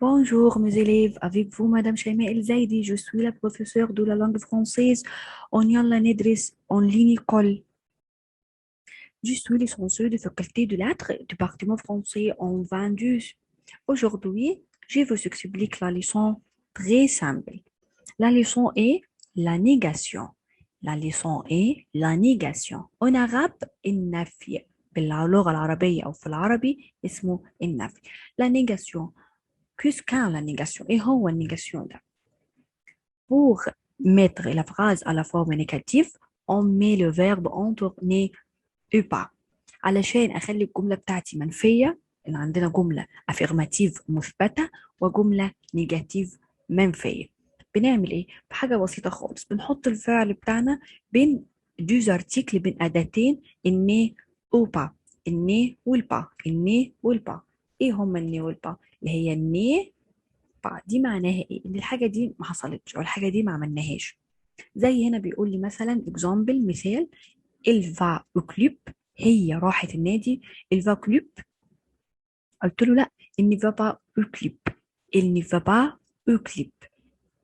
Bonjour mes élèves, avec vous Madame Shaima El Zaidi, je suis la professeure de la langue française en يلا ندرس en l'école. Je suis licenciée de faculté de lettres, département français en 22. Aujourd'hui, je vous explique la leçon très simple. La leçon est la négation. La leçon est la négation. En arabe, النفي. باللغة العربية أو في العربي اسمه النفي. La négation. Qu'est-ce qu'est la négation? Et هو النيجاسيون ده. Pour mettre la phrase à la forme négative, on met le verbe entre ne ou pas. علشان أخلي الجملة بتاعتي منفية، إن عندنا جملة affirmative مثبتة وجملة نيجاتيف منفية. بنعمل إيه؟ بحاجة بسيطة خالص، بنحط الفعل بتاعنا بين دوز ارتيكل، بين أداتين الني أو با. الني والبا، الني والبا. إيه هما الني والبا؟ اللي هي الني با دي معناها إيه؟ إن الحاجة دي ما حصلتش أو الحاجة دي ما عملناهاش. زي هنا بيقول لي مثلا example مثال il va au club، هي راحت النادي. il va au club، قلت له لا، il ne va pas au club. il ne va pas au club.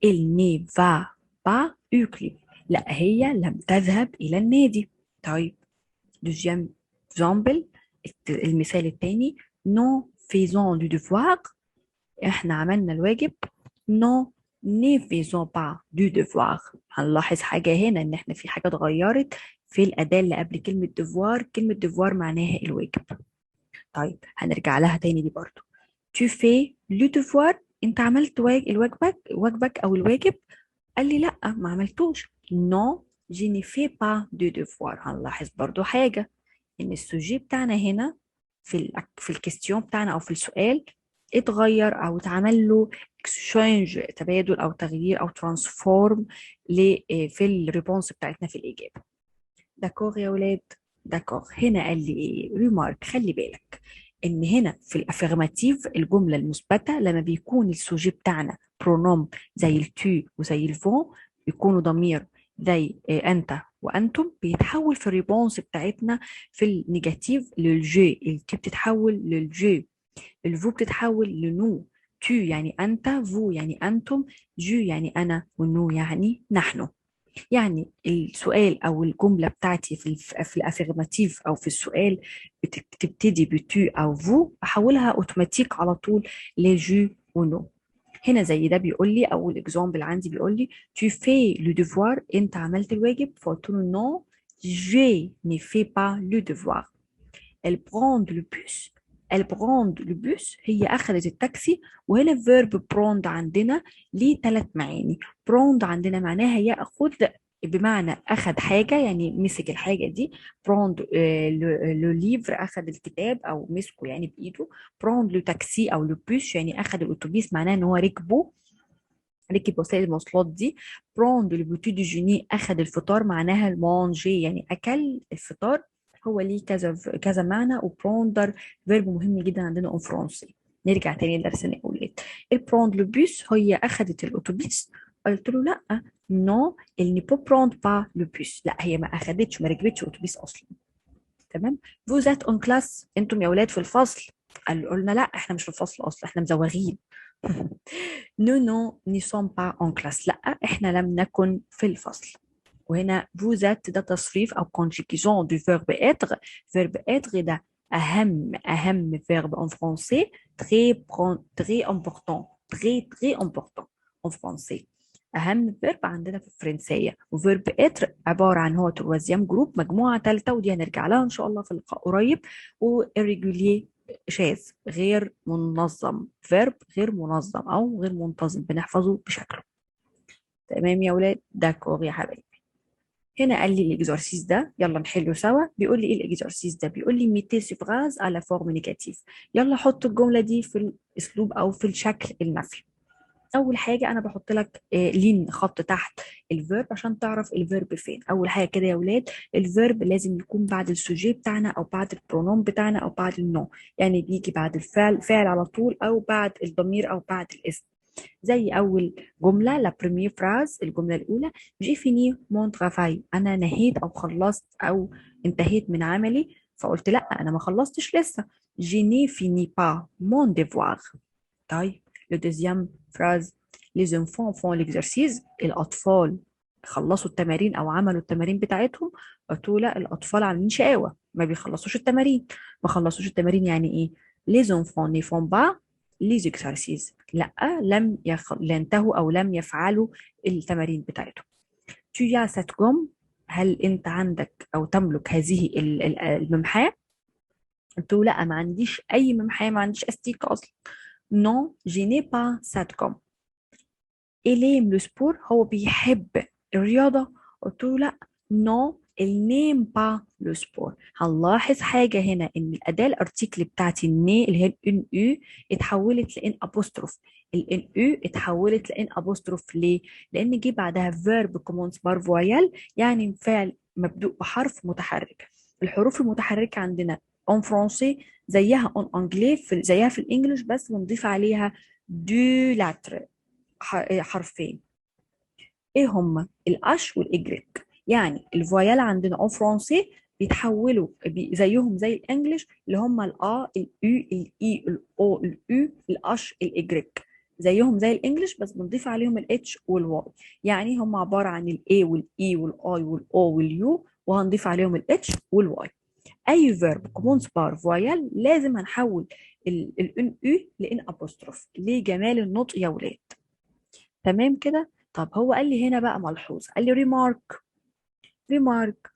il ne va pas au club. لا، هي لم تذهب إلى النادي. طيب deuxième example، المثال الثاني non faisons du devoir، احنا عملنا الواجب. non ne faisons pas du devoir. هنلاحظ حاجة هنا، ان احنا في حاجة اتغيرت في الأداة اللي قبل كلمة devoir. كلمة devoir معناها الواجب. طيب هنرجع لها تاني دي برضو. tu fais le devoir، انت عملت واجبك او الواجب. قال لي لا، ما عملتوش. non je ne fais pas de devoir. هنلاحظ برضو حاجة، ان السوجي بتاعنا هنا في الكيستيون بتاعنا او في السؤال اتغير او اتعمل له اكسشينج، تبادل او تغيير او ترانسفورم في الريبونس بتاعتنا في الاجابه. داكوغ يا ولاد؟ داكوغ. هنا قال لي ايه؟ ريمارك، خلي بالك ان هنا في الافirmative الجمله المثبته لما بيكون السوجي بتاعنا برونوم زي التو وزي الفون، بيكونوا ضمير زي انت وانتم، بيتحول في الريبونس بتاعتنا في النيجاتيف للجي. التي بتتحول للجي، الفو بتتحول لنو. تو يعني انت، فو يعني انتم، جو يعني انا، ونو يعني نحن. يعني السؤال او الجمله بتاعتي في الافirmative او في السؤال بتبتدي بتو او فو، بحولها اوتوماتيك على طول لجو ونو. هنا زي ده بيقول لي، او الاكزامبل عندي بيقول لي tu fais le devoir، انت عملت الواجب. فقلت له non je ne fais pas le devoir. elle prend le bus، elle prend le bus هي اخذت التاكسي. وهنا الفيرب prend عندنا ليه ثلاث معاني. prend عندنا معناها ياخذ، بمعنى اخذ حاجه يعني مسك الحاجه دي. prend لو ليفر، اخذ الكتاب او مسكه يعني بايده. prend لو تاكسي او لو بوس يعني اخذ الاتوبيس، معناه ان هو ركبه، ركب وسائل المواصلات دي. prendre le petit déjeuner اخذ الفطار، معناها المانجي يعني اكل الفطار. هو ليه كذا كذا معنى. وبروندر فيرب مهم جدا عندنا اون فرونسي. نرجع تاني لدرسنا يا اولاد. البروند لو بوس هي اخذت الاتوبيس. قلت له لا، نو il ne peut prendre pas le bus، لا هي ما اخذتش، ما ركبتش اتوبيس اصلا. تمام. vous êtes en classe، انتم يا اولاد في الفصل. قلنا لا، احنا مش في الفصل اصلا، احنا مزوغين. nous ne sommes pas en classe، لا احنا لم نكن في الفصل. وهنا vous êtes ده تصريف او conjugaison du verbe être. verbe être ده اهم verbe en français، très important، très important en français. اهم verbe عندنا في الفرنسيه. وverb être عباره عن هو troisième جروب، مجموعه ثالثه، ودي هنرجع لها ان شاء الله في لقاء قريب. والريجولير شاذ، غير منظم، فيرب غير منظم او غير منتظم، بنحفظه بشكله. تمام يا ولاد؟ داكور يا حبايبي. هنا قال لي الاكزرسيس ده، يلا نحله سوا. بيقول لي ايه الاكزرسيس ده؟ بيقول لي ميتي سي فراز على فورم نيجاتيف. يلا حط الجمله دي في الاسلوب او في الشكل النفي. اول حاجه انا بحط لك لين خط تحت الفيرب عشان تعرف الفيرب فين. اول حاجه كده يا ولاد، الفيرب لازم يكون بعد السوجي بتاعنا او بعد البرونوم بتاعنا او بعد النو. يعني بيجي بعد الفعل، فعل على طول، او بعد الضمير او بعد الاسم. زي اول جمله لا بريمير فراز، الجمله الاولى جي فيني مون ترافاي، انا نهيت او خلصت او انتهيت من عملي. فقلت لا، انا ما خلصتش لسه. جي ني فيني با مون ديفوار. طيب Le deuxième phrase les enfants font l'exercice. الأطفال خلصوا التمارين أو عملوا التمارين بتاعتهم. قلت له لا، الأطفال عاملين شقاوة ما بيخلصوش التمارين. ما خلصوش التمارين يعني إيه؟ les enfants ne font pas les exercices. لا، لا ينتهوا أو لم يفعلوا التمارين بتاعتهم. tu as cette gomme. هل أنت عندك أو تملك هذه الممحاة؟ قلت له لا، ما عنديش أي ممحاة، ما عنديش أستيكة أصلا. non je n'ai pas cette gomme. إليم لو سبور، هو بيحب الرياضة. قلت له لا، نو النيم با لو سبور. هنلاحظ حاجة هنا إن الأداة الارتيكل بتاعتي الني اللي هي الان او اتحولت لان ابوستروف. الان او اتحولت لان ابوستروف ليه؟ لأن جه بعدها فيرب كومونس بار فويال، يعني فعل مبدوء بحرف متحرك. الحروف المتحركة عندنا اون فرونسي زيها اون انجلي، زيها في الانجليش، بس بنضيف عليها دو لاتر، حرفين. ايه هما؟ الاش والاجريك. يعني الفويال عندنا اون فرونسي بيتحولوا زيهم زي الانجليش، اللي هما الا، الاو، الاي، الاو، الاو، الاش، الاجريك. زيهم زي الانجليش بس بنضيف عليهم الاتش والواي. يعني هم عباره عن الاي والاي والاي والاو واليو، وهنضيف عليهم الاتش والواي. اي فيرب كومونس بار فويال لازم هنحول الان او لان ابوستروف لجمال النطق يا ولاد. تمام كده. طب هو قال لي هنا بقى ملحوظ، قال لي ريمارك. ريمارك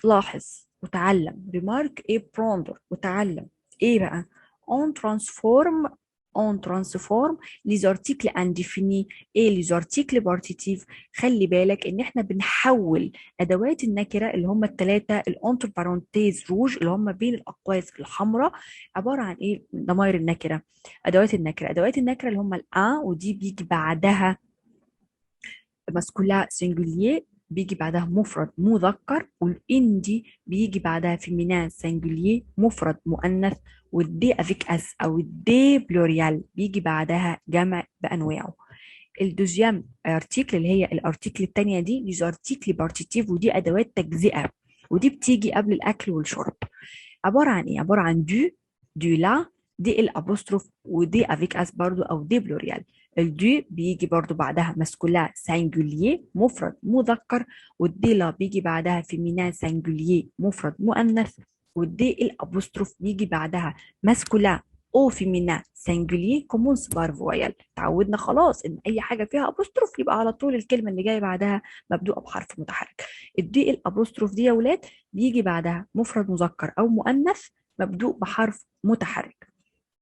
لاحظ وتعلم. ريمارك ايه؟ بروندر وتعلم. ايه بقى؟ on transform. on transform les articles indéfinis et les articles partitifs. خلي بالك ان احنا بنحول ادوات النكره اللي هم الثلاثه الانتر بارونتيز روج اللي هم بين الاقواس الحمراء، عباره عن ايه؟ ضمائر النكره. ادوات النكره اللي هم الان، ودي بيجي بعدها ماسكولا سينجولير، بيجي بعدها مفرد مذكر، والان دي بيجي بعدها فيمينان سينجولير مفرد مؤنث، والدي افيك اس او الدي بلوريال بيجي بعدها جمع بانواعه. الدوزيام ارتيكل اللي هي الارتيكل الثانيه دي ارتيكل بارتيتيف، ودي ادوات تجزئه، ودي بتيجي قبل الاكل والشرب. عباره عن ايه؟ عباره عن دو لا، دي الابوستروف، ودي افيك اس برضو او دي بلوريال. الدو بيجي برضو بعدها ماسكولا سينجولير مفرد مذكر، والدي لا بيجي بعدها فيمينان سينجولير مفرد مؤنث، والدي الابوستروف بيجي بعدها ماسكولا او فيمينان سينجولير كومونس بار فويال. تعودنا خلاص ان اي حاجه فيها ابوستروف يبقى على طول الكلمه اللي جايه بعدها مبدوءه بحرف متحرك. الدي الابوستروف دي يا ولاد بيجي بعدها مفرد مذكر او مؤنث مبدوء بحرف متحرك.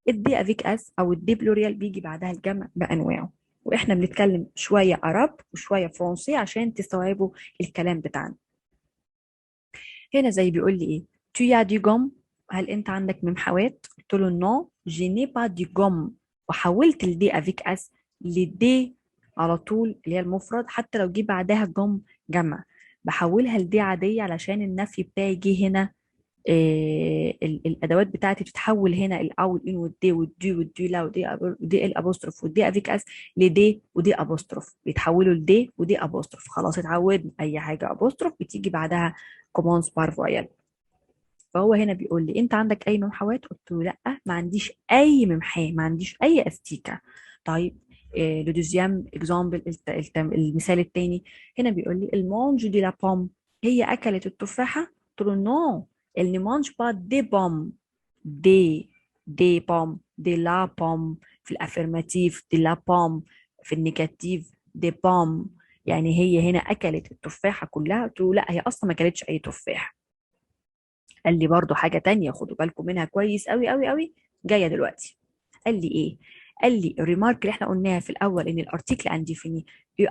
الدي افيك اس او الدي بلوريال بيجي بعدها الجمع بانواعه. واحنا بنتكلم شويه عرب وشويه فرنسي عشان تستوعبوا الكلام بتاعنا. هنا زي بيقول لي ايه؟ tu as du gomme. هل انت عندك ممحوات؟ قلت له نو je n'ai pas du gomme، وحولت الدي افيك اس لدي على طول اللي هي المفرد، حتى لو جه بعدها جم جمع بحولها لدي عاديه علشان النفي بتاعي جه هنا. الادوات بتاعتي بتتحول هنا الاول ان والدي والدي والدي لا ودي الابوستروف والدي افيك اس لدي ودي ابوستروف، بيتحولوا لدي ودي ابوستروف. خلاص اتعودنا اي حاجه ابوستروف بتيجي بعدها كومونس بار فويال. فهو هنا بيقول لي انت عندك اي ممحوات؟ قلت له لا، ما عنديش اي ممحاه، ما عنديش اي استيكه. طيب لو دوزيام اكزامبل، المثال الثاني هنا بيقول لي المونج دي لا بوم، هي اكلت التفاحه. قلت له نو elle ne mange pas des pommes. des pommes de la pomme في الافirmatif de la pomme، في النيجاتيف des pommes. يعني هي هنا اكلت التفاحه كلها. قلت له لا، هي اصلا ما اكلتش اي تفاح. قال لي برضو حاجه تانية خدوا بالكم منها كويس قوي قوي قوي، جايه دلوقتي. قال لي ايه؟ قال لي الريمارك اللي احنا قلناها في الاول ان الارتيكل انديفيني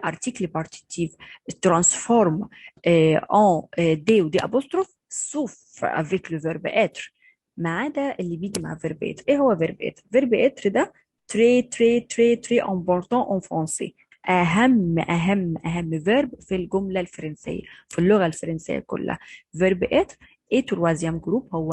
ارتيكل بارتيتيف ترانسفورم ان دي ودي ابوستروف سوف افيك لو فيرب اتر، ما عدا اللي بيجي مع فيرب اتر. ايه هو فيرب اتر؟ فيرب اتر ده تري تري تري تري امبورتون اون فرونسي، اهم فيرب في الجمله الفرنسيه، في اللغه الفرنسيه كلها. فيرب اتر ايه تروازيام جروب، هو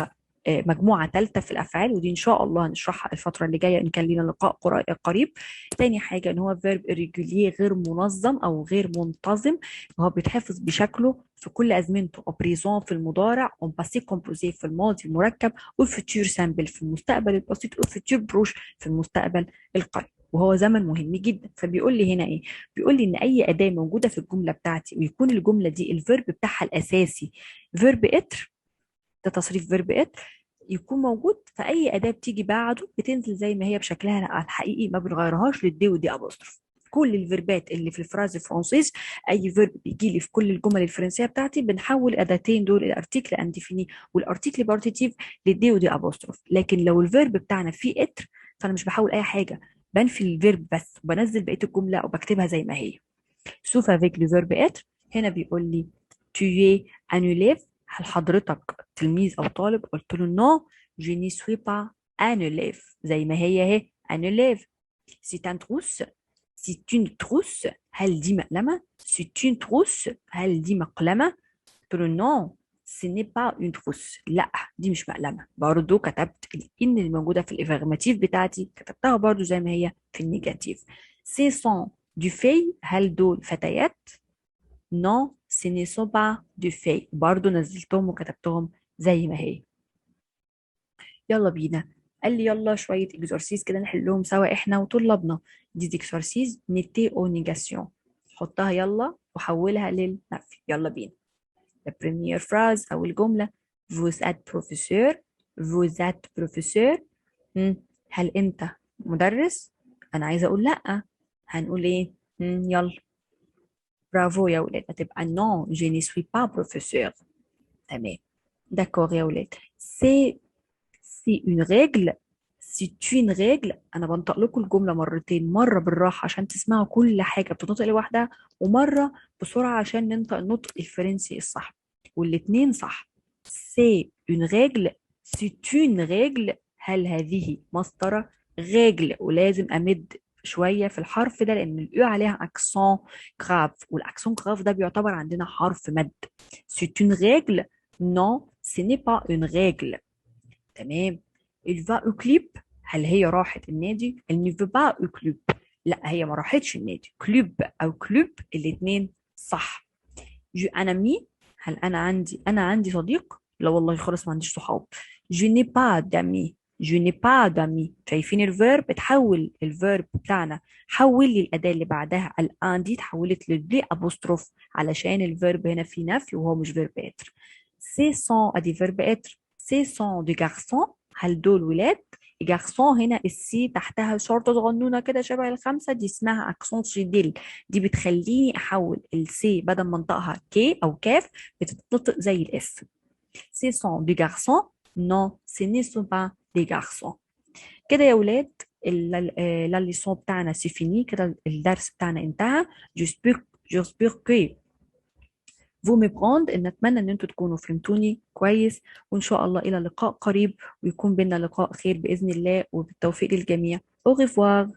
مجموعة ثالثة في الأفعال، ودي إن شاء الله هنشرحها الفترة اللي جاية إن كان لنا لقاء قريب. تاني حاجة إن هو فيرب irrégulier غير منظم أو غير منتظم، وهو بيتحفظ بشكله في كل أزمنته. أو بريزون في المضارع، أو باسي كومبوزي في الماضي المركب، وفيتور سامبل في المستقبل البسيط، وفيتور بروش في المستقبل القريب. وهو زمن مهم جدا. فبيقول لي هنا ايه؟ بيقول لي ان اي اداه موجوده في الجمله بتاعتي ويكون الجمله دي الفيرب بتاعها الاساسي فيرب اتر، ده تصريف فيرب اتر، يكون موجود. فاي اداه بتيجي بعده بتنزل زي ما هي بشكلها الحقيقي، ما بنغيرهاش للدي ودي ابوستروف. كل الفيربات اللي في الفراز الفرنسيز، اي فيرب بيجي لي في كل الجمل الفرنسيه بتاعتي بنحول الاداتين دول الارتيكل انديفيني والارتيكل بارتيتيف للدي ودي ابوستروف. لكن لو الفيرب بتاعنا فيه اتر فانا مش بحول اي حاجه، بنفي الفيرب بس وبنزل بقيه الجمله وبكتبها زي ما هي. سوف افيك لو فيرب اتر. هنا بيقول لي tu es un élève، هل حضرتك تلميذ او طالب؟ قلت له non je n'y suis pas un élève، زي ما هي اهي un élève. c'est un trousse، c'est une trousse، هل دي مقلمة؟ c'est une trousse، هل دي مقلمة؟ قلت له non ce n'est pas une trousse، لا دي مش مقلمة. برضو كتبت الإن اللي موجودة في الإفرماتيف بتاعتي كتبتها برضو زي ما هي في النيجاتيف. ce sont du filles، هل دول فتيات؟ non ce ne sont pas du filles، برضو نزلتهم وكتبتهم زي ما هي. يلا بينا. قال لي يلا شوية اكزرسيز كده نحلهم سوا احنا وطلابنا. دي اكزرسيز نيتي او نيجاسيون، حطها يلا وحولها للنفي. يلا بينا. La première phrase أو الجملة vous êtes professeur، vous êtes professeur. هل أنت مدرس؟ أنا عايزة أقول لأ، هنقول إيه؟ يلا برافو يا ولاد، هتبقى non je ne suis pas professeur. تمام. d'accord يا ولاد. c'est une règle، c'est une règle. أنا بنطق لكم الجملة مرتين، مرة بالراحة عشان تسمعوا كل حاجة بتنطق لوحدها، ومرة بسرعة عشان ننطق النطق الفرنسي الصح، والاتنين صح. c'est une règle، c'est une règle. هل هذه مسطرة؟ règle، ولازم أمد شوية في الحرف ده لأن الأو عليها أكسون غاف، والأكسون غاف ده بيعتبر عندنا حرف مد. c'est une règle، non ce n'est pas une règle. تمام. il va au club، هل هي راحت النادي؟ elle ne veut pas au club، لا هي ما راحتش النادي. كلوب أو كلوب الاتنين صح. جو أنا مي، هل أنا عندي صديق؟ لا والله خالص ما عنديش صحاب. جو ني با دامي، جو ني با دامي. شايفين الفيرب اتحول، الفيرب بتاعنا حول لي الأداة اللي بعدها الآن دي اتحولت للبلي أبوستروف علشان الفيرب هنا فيه نفي وهو مش فيرب إتر. سي سون أدي فيرب إتر. سي سون دي جارسون، هل دول ولاد؟ جارسون هنا السي تحتها شرطة صغنونة كده شبه الخمسة، دي اسمها أكسون شديل، دي بتخليني احول السي بدل ما انطقها كي او كاف بتتنطق زي الاس. سي سون دي جارسون، نو سي ني سون با دي جارسون. كده يا ولاد الليسون بتاعنا سي فيني كده، الدرس بتاعنا انتهى. جوسبيغ كي فو مي بروند، ان اتمنى ان انتوا تكونوا فهمتوني كويس، وان شاء الله الى لقاء قريب، ويكون بينا لقاء خير باذن الله، وبالتوفيق للجميع. au revoir.